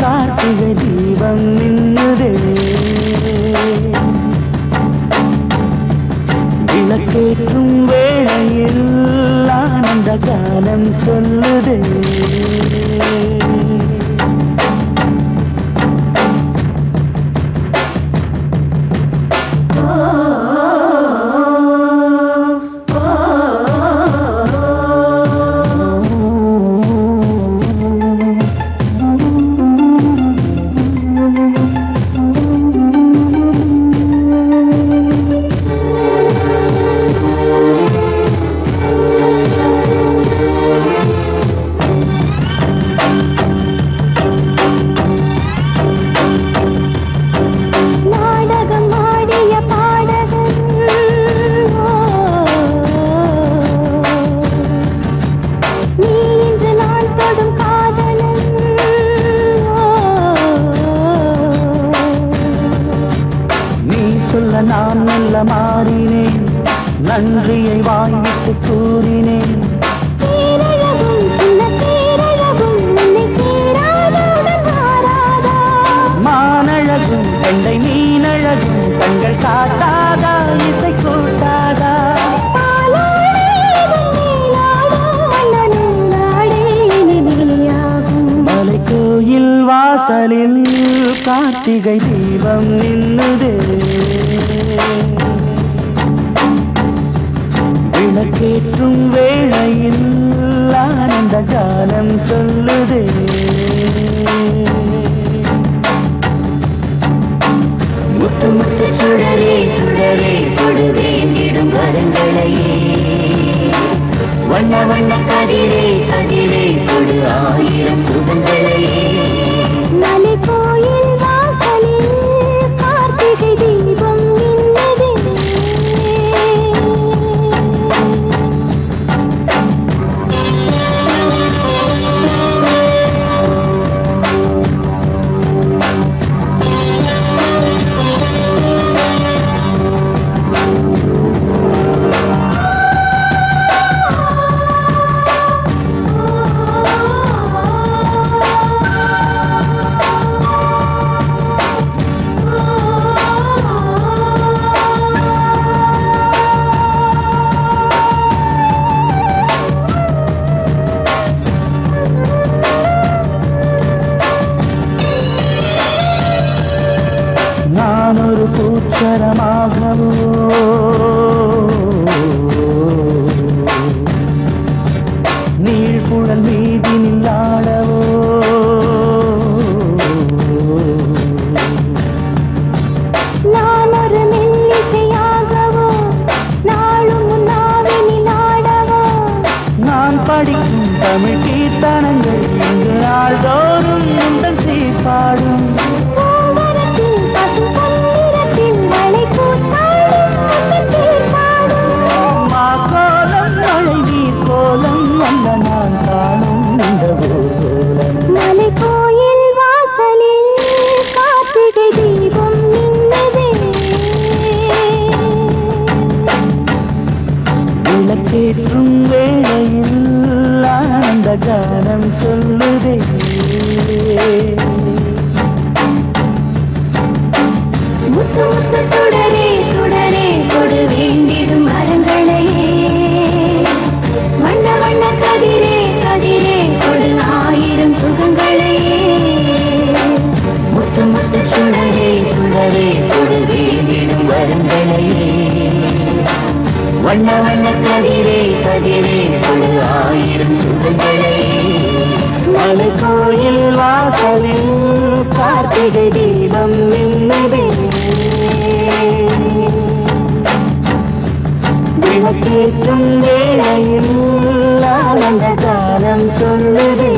கார்த்திகை தீபம் நின்னுதே விளக்கேற்றும் வேளையில் ஆனந்த காலம் சொல்லுதே நான் மெல்ல மாறினேன் நன்றியை வாங்கிட்டு கூறினேன் மானழகும் கண்டை மீனழகும் கண்கள் காட்டாதா இசை கூட்டாதா மலை கோயில் வாசலில் கார்த்திகை தீபம் நின்னுதே விளக்கேற்றும் வேளையில் ஆனந்த காலம் சொல்லுதே முத்து முத்து சுடரே சுடரே கொடு வேண்டிடும் வரங்களையே வண்ண வண்ண கதிரே கதிரே கொடு ஆயிரம் சுகங்களையே மலை கோயில் வாசலில் கார்த்திகை தீபம் நின்னதே நான் ஒரு பூச்சரமாகவோ நீழ்குழல் மீதினில் ஆடவோ நான் ஒரு மெல்லிசையாகவோ நாளும் நாவினில் ஆடவோ நான் படிக்கும் தமிழ் கீர்த்தனங்கள் இங்கு நாள்தோறும் உங்கள் சீர்பாடும் மலை கோயில் வாசலில் கார்த்திகை தீபம் நின்னதே விளக்கேற்றும் வேளையில் ஆனந்த கானம் சொல்லுதே முத்து முத்து சுடரே சுடரே கொடு வேண்டிடும் வரங்களையே வண்ண வண்ண கதிரே கதிரே கொடு ஆயிரம் சுகங்களையே முத்து முத்து சுடரே சுடரே கொடு வேண்டிடும் வரங்களையே வண்ண வண்ண கதிரே கதிரே கொடு ஆயிரம் சுகங்களையே மலை கோயில் வாசலில் கார்த்திகை தீபம் நின்னதே விளக்கேற்றும் வேளையில் ஆனந்த காலம் சொல்லுதே